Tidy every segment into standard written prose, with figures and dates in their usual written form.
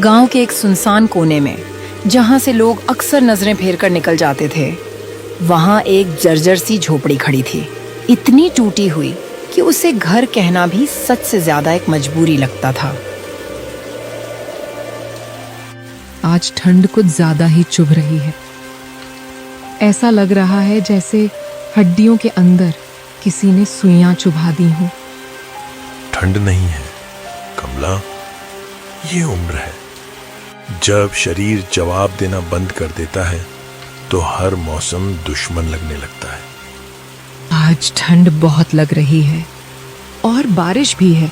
गांव के एक सुनसान कोने में, जहां से लोग अक्सर नजरें फेर कर निकल जाते थे, वहां एक जर्जर सी झोपड़ी खड़ी थी। इतनी टूटी हुई कि उसे घर कहना भी सच से ज्यादा एक मजबूरी लगता था। आज ठंड कुछ ज्यादा ही चुभ रही है। ऐसा लग रहा है जैसे हड्डियों के अंदर किसी ने सुइयां चुभा दी हो। ठंड नहीं है कमला, ये उम्र है। जब शरीर जवाब देना बंद कर देता है तो हर मौसम दुश्मन लगने लगता है। आज ठंड बहुत लग रही है और बारिश भी है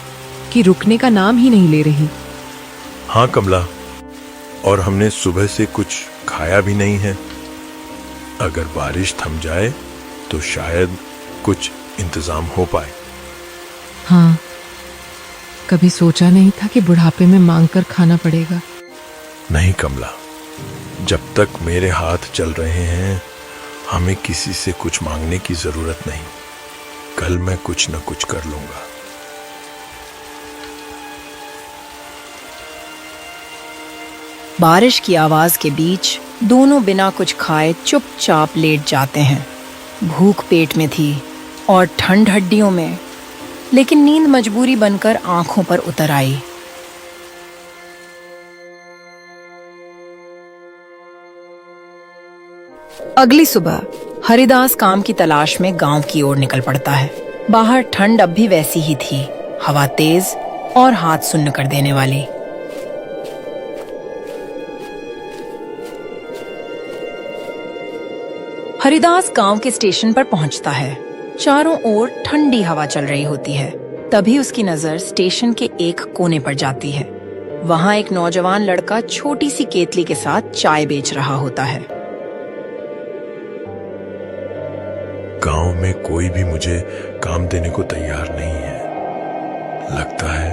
कि रुकने का नाम ही नहीं ले रही। हाँ कमला, और हमने सुबह से कुछ खाया भी नहीं है। अगर बारिश थम जाए तो शायद कुछ इंतजाम हो पाए। हाँ, कभी सोचा नहीं था कि बुढ़ापे में मांगकर खाना पड़ेगा। नहीं कमला, जब तक मेरे हाथ चल रहे हैं हमें किसी से कुछ मांगने की जरूरत नहीं। कल मैं कुछ न कुछ कर लूंगा। बारिश की आवाज के बीच दोनों बिना कुछ खाए चुपचाप लेट जाते हैं। भूख पेट में थी और ठंड हड्डियों में, लेकिन नींद मजबूरी बनकर आंखों पर उतर आई। अगली सुबह हरिदास काम की तलाश में गांव की ओर निकल पड़ता है। बाहर ठंड अब भी वैसी ही थी, हवा तेज और हाथ सुन्न कर देने वाली। हरिदास गांव के स्टेशन पर पहुंचता है। चारों ओर ठंडी हवा चल रही होती है। तभी उसकी नजर स्टेशन के एक कोने पर जाती है। वहां एक नौजवान लड़का छोटी सी केतली के साथ चाय बेच रहा होता है। गांव में कोई भी मुझे काम देने को तैयार नहीं है। लगता है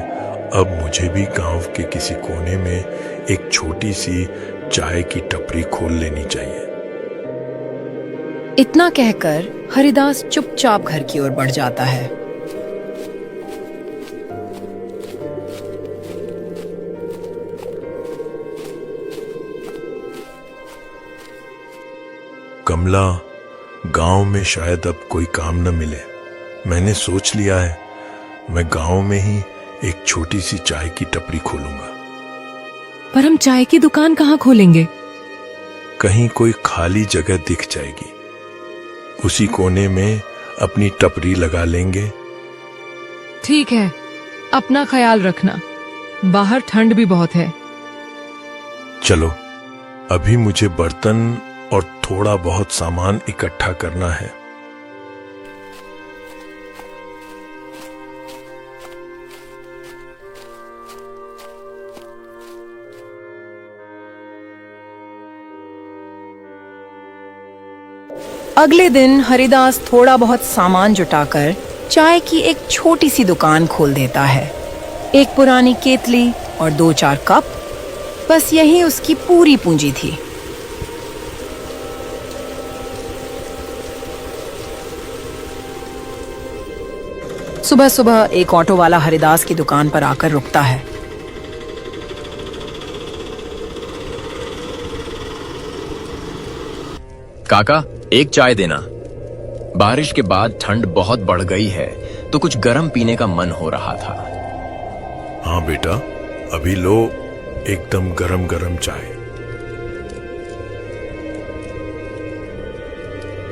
अब मुझे भी गांव के किसी कोने में एक छोटी सी चाय की टपरी खोल लेनी चाहिए। इतना कहकर हरिदास चुपचाप घर की ओर बढ़ जाता है। कमला, गांव में शायद अब कोई काम न मिले। मैंने सोच लिया है मैं गांव में ही एक छोटी सी चाय की टपरी खोलूंगा। पर हम चाय की दुकान कहाँ खोलेंगे? कहीं कोई खाली जगह दिख जाएगी, उसी कोने में अपनी टपरी लगा लेंगे। ठीक है, अपना ख्याल रखना। बाहर ठंड भी बहुत है। चलो, अभी मुझे बर्तन और थोड़ा बहुत सामान इकट्ठा करना है। अगले दिन हरिदास थोड़ा बहुत सामान जुटाकर चाय की एक छोटी सी दुकान खोल देता है। एक पुरानी केतली और 2-4 कप, बस यही उसकी पूरी पूंजी थी। सुबह सुबह एक ऑटो वाला हरिदास की दुकान पर आकर रुकता है। काका, एक चाय देना। बारिश के बाद ठंड बहुत बढ़ गई है तो कुछ गर्म पीने का मन हो रहा था। हाँ बेटा, अभी लो एकदम गरम गरम चाय।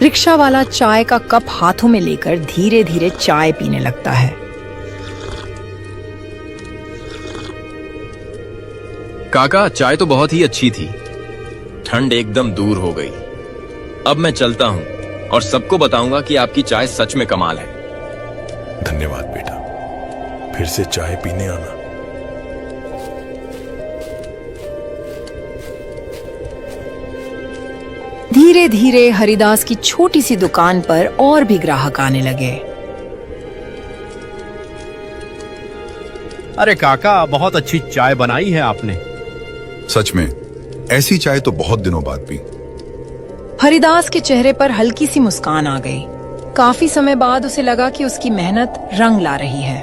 रिक्शा वाला चाय का कप हाथों में लेकर धीरे धीरे चाय पीने लगता है। काका, चाय तो बहुत ही अच्छी थी। ठंड एकदम दूर हो गई। अब मैं चलता हूँ और सबको बताऊंगा कि आपकी चाय सच में कमाल है। धन्यवाद बेटा, फिर से चाय पीने आना। धीरे धीरे हरिदास की छोटी सी दुकान पर और भी ग्राहक आने लगे। अरे काका, बहुत अच्छी चाय बनाई है आपने। सच में, ऐसी चाय तो बहुत दिनों बाद पी। हरिदास के चेहरे पर हल्की सी मुस्कान आ गई। काफी समय बाद उसे लगा कि उसकी मेहनत रंग ला रही है।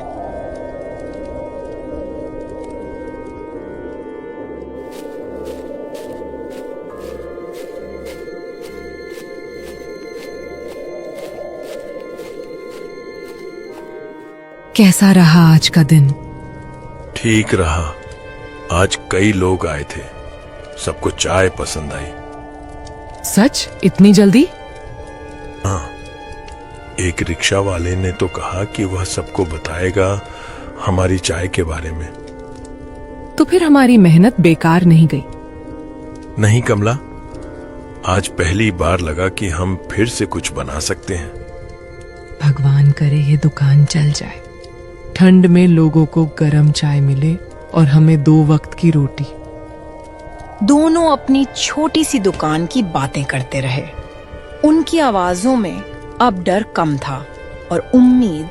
कैसा रहा आज का दिन? ठीक रहा। आज कई लोग आए थे, सबको चाय पसंद आई। सच? इतनी जल्दी? हाँ, एक रिक्शा वाले ने तो कहा कि वह सबको बताएगा हमारी चाय के बारे में। तो फिर हमारी मेहनत बेकार नहीं गई। नहीं कमला, आज पहली बार लगा कि हम फिर से कुछ बना सकते हैं। भगवान करे ये दुकान चल जाए, ठंड में लोगों को गर्म चाय मिले और हमें 2 वक्त की रोटी। दोनों अपनी छोटी सी दुकान की बातें करते रहे। उनकी आवाजों में अब डर कम था और उम्मीद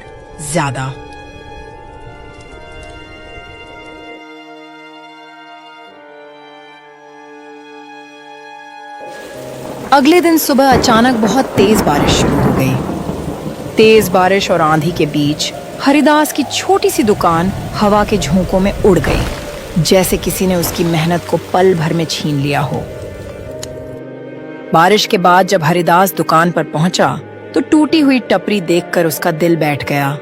ज्यादा। अगले दिन सुबह अचानक बहुत तेज बारिश शुरू हो गई। तेज बारिश और आंधी के बीच हरिदास की छोटी सी दुकान हवा के झोंकों में उड़ गई, जैसे किसी ने उसकी मेहनत को पल भर में छीन लिया हो। बारिश के बाद जब हरिदास दुकान पर पहुंचा तो टूटी हुई टपरी देखकर उसका दिल बैठ गया।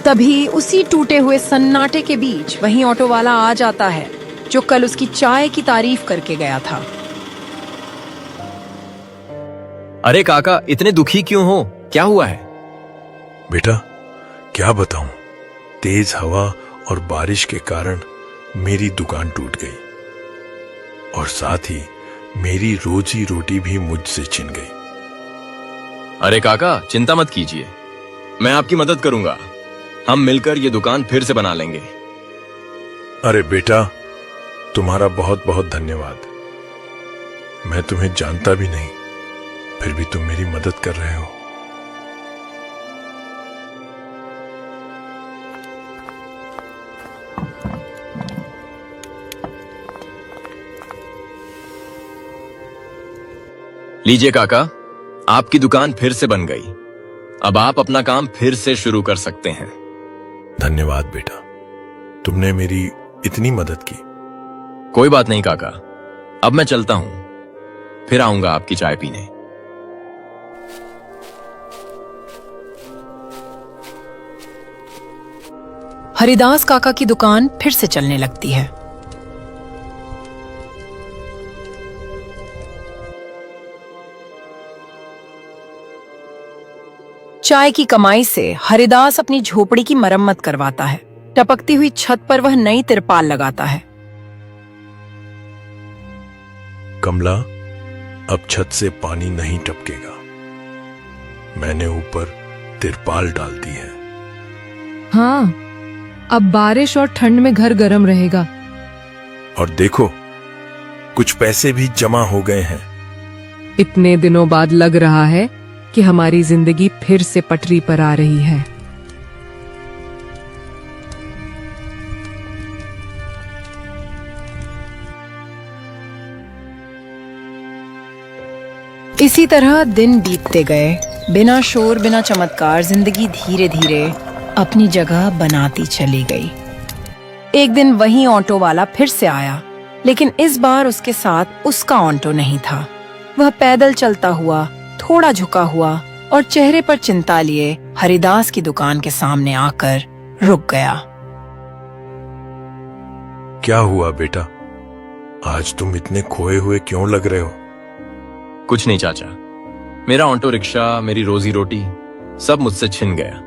तभी उसी टूटे हुए सन्नाटे के बीच वहीं ऑटो वाला आ जाता है जो कल उसकी चाय की तारीफ करके गया था। अरे काका, इतने दुखी क्यों हो? क्या हुआ है? बेटा, क्या बताऊं, तेज हवा और बारिश के कारण मेरी दुकान टूट गई और साथ ही मेरी रोजी रोटी भी मुझसे छिन गई। अरे काका, चिंता मत कीजिए, मैं आपकी मदद करूंगा। हम मिलकर ये दुकान फिर से बना लेंगे। अरे बेटा, तुम्हारा बहुत बहुत धन्यवाद। मैं तुम्हें जानता भी नहीं, फिर भी तुम मेरी मदद कर रहे हो। लीजिए काका, आपकी दुकान फिर से बन गई। अब आप अपना काम फिर से शुरू कर सकते हैं। धन्यवाद बेटा, तुमने मेरी इतनी मदद की। कोई बात नहीं काका, अब मैं चलता हूं, फिर आऊंगा आपकी चाय पीने। हरिदास काका की दुकान फिर से चलने लगती है। चाय की कमाई से हरिदास अपनी झोपड़ी की मरम्मत करवाता है। टपकती हुई छत पर वह नई तिरपाल लगाता है। कमला, अब छत से पानी नहीं टपकेगा। मैंने ऊपर तिरपाल डाल दी है। हाँ, अब बारिश और ठंड में घर गर्म रहेगा। और देखो, कुछ पैसे भी जमा हो गए हैं। इतने दिनों बाद लग रहा है कि हमारी जिंदगी फिर से पटरी पर आ रही है। इसी तरह दिन बीतते गए। बिना शोर बिना चमत्कार जिंदगी धीरे धीरे अपनी जगह बनाती चली गई। एक दिन वही ऑटो वाला फिर से आया, लेकिन इस बार उसके साथ उसका ऑटो नहीं था। वह पैदल चलता हुआ, थोड़ा झुका हुआ और चेहरे पर चिंता लिए हरिदास की दुकान के सामने आकर रुक गया। क्या हुआ बेटा, आज तुम इतने खोए हुए क्यों लग रहे हो? कुछ नहीं चाचा, मेरा ऑटो रिक्शा, मेरी रोजी रोटी सब मुझसे छिन गया।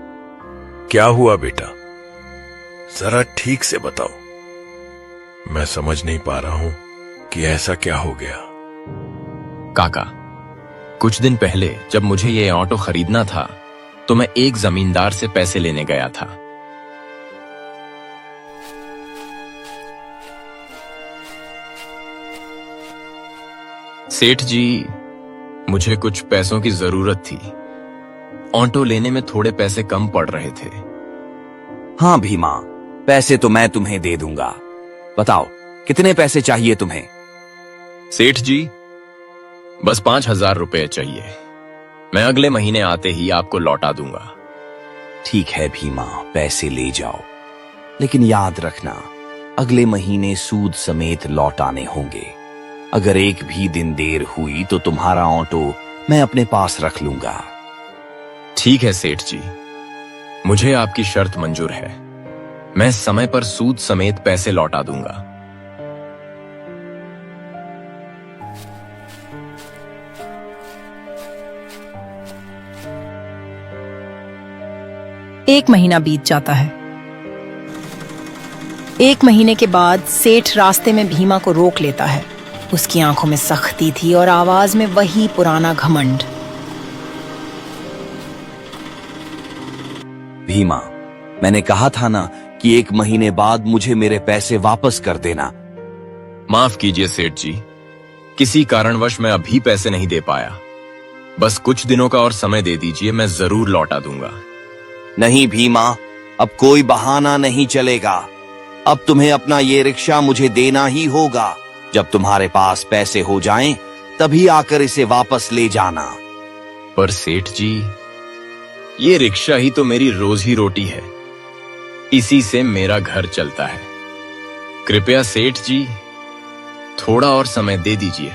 क्या हुआ बेटा, जरा ठीक से बताओ। मैं समझ नहीं पा रहा हूं कि ऐसा क्या हो गया। काका, कुछ दिन पहले जब मुझे ये ऑटो खरीदना था तो मैं एक जमींदार से पैसे लेने गया था। सेठ जी, मुझे कुछ पैसों की जरूरत थी। ऑटो लेने में थोड़े पैसे कम पड़ रहे थे। हाँ भीमा, पैसे तो मैं तुम्हें दे दूंगा। बताओ, कितने पैसे चाहिए तुम्हें? सेठ जी, बस 5,000 रुपए चाहिए। मैं अगले महीने आते ही आपको लौटा दूंगा। ठीक है भीमा, पैसे ले जाओ, लेकिन याद रखना अगले महीने सूद समेत लौटाने होंगे। अगर एक भी दिन देर हुई तो तुम्हारा ऑटो मैं अपने पास रख लूंगा। ठीक है सेठ जी, मुझे आपकी शर्त मंजूर है। मैं समय पर सूद समेत पैसे लौटा दूंगा। एक महीना बीत जाता है। एक महीने के बाद सेठ रास्ते में भीमा को रोक लेता है। उसकी आंखों में सख्ती थी और आवाज में वही पुराना घमंड। भीमा, मैंने कहा था ना कि 1 महीने बाद मुझे मेरे पैसे वापस कर देना। माफ कीजिए सेठ जी, किसी कारणवश मैं अभी पैसे नहीं दे पाया। बस कुछ दिनों का और समय दे दीजिए, मैं जरूर लौटा दूंगा। नहीं भीमा, अब कोई बहाना नहीं चलेगा। अब तुम्हें अपना ये रिक्शा मुझे देना ही होगा। जब तुम्हारे पास पैसे हो जाएं, तभी आकर इसे वापस ले जाना। पर सेठ जी, ये रिक्शा ही तो मेरी रोजी रोटी है। इसी से मेरा घर चलता है। कृपया सेठ जी, थोड़ा और समय दे दीजिए।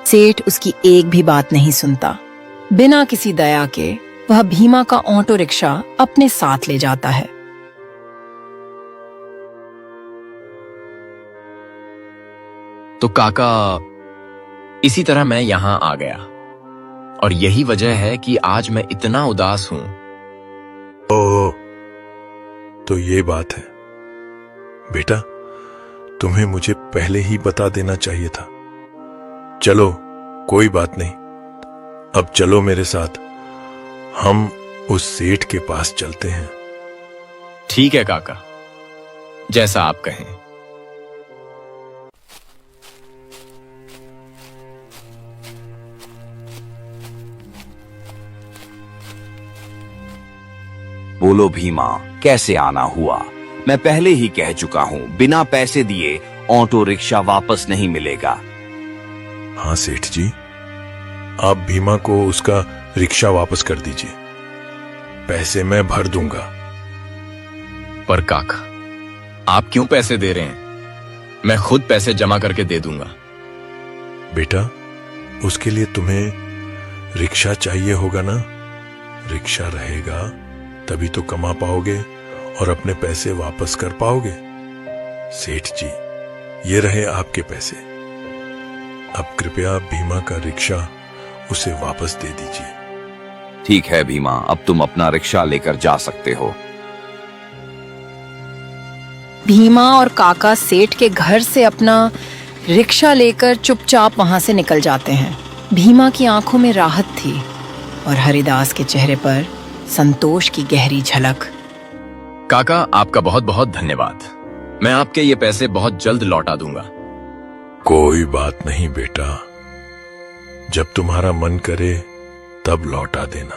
सेठ उसकी एक भी बात नहीं सुनता। बिना किसी दया के वह भीमा का ऑटो रिक्शा अपने साथ ले जाता है। तो काका, इसी तरह मैं यहां आ गया और यही वजह है कि आज मैं इतना उदास हूं। ओ, तो ये बात है। बेटा, तुम्हें मुझे पहले ही बता देना चाहिए था। चलो, कोई बात नहीं। अब चलो मेरे साथ, हम उस सेठ के पास चलते हैं। ठीक है काका, जैसा आप कहें। बोलो भीमा, कैसे आना हुआ? मैं पहले ही कह चुका हूं, बिना पैसे दिए ऑटो रिक्शा वापस नहीं मिलेगा। हाँ सेठ जी, आप भीमा को उसका रिक्शा वापस कर दीजिए। पैसे मैं भर दूंगा। पर काका, आप क्यों पैसे दे रहे हैं? मैं खुद पैसे जमा करके दे दूंगा। बेटा, उसके लिए तुम्हें रिक्शा चाहिए होगा ना? रिक्शा रहेगा तभी तो कमा पाओगे और अपने पैसे वापस कर पाओगे। सेठ जी, ये रहे आपके पैसे। अब कृपया भीमा का रिक्शा उसे वापस दे दीजिए। ठीक है भीमा, अब तुम अपना रिक्शा लेकर जा सकते हो। भीमा और काका सेठ के घर से अपना रिक्शा लेकर चुपचाप वहां से निकल जाते हैं। भीमा की आंखों में राहत थी और हरिदास के चेहरे पर संतोष की गहरी झलक। काका, आपका बहुत बहुत धन्यवाद। मैं आपके ये पैसे बहुत जल्द लौटा दूंगा। कोई बात नहीं बेटा, जब तुम्हारा मन करे तब लौटा देना।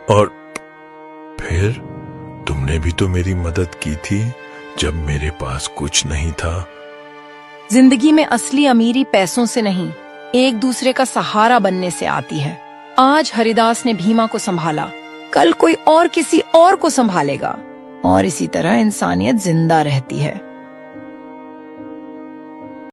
और फिर तुमने भी तो मेरी मदद की थी जब मेरे पास कुछ नहीं था। जिंदगी में असली अमीरी पैसों से नहीं, एक दूसरे का सहारा बनने से आती है। आज हरिदास ने भीमा को संभाला, कल कोई और किसी और को संभालेगा और इसी तरह इंसानियत जिंदा रहती है।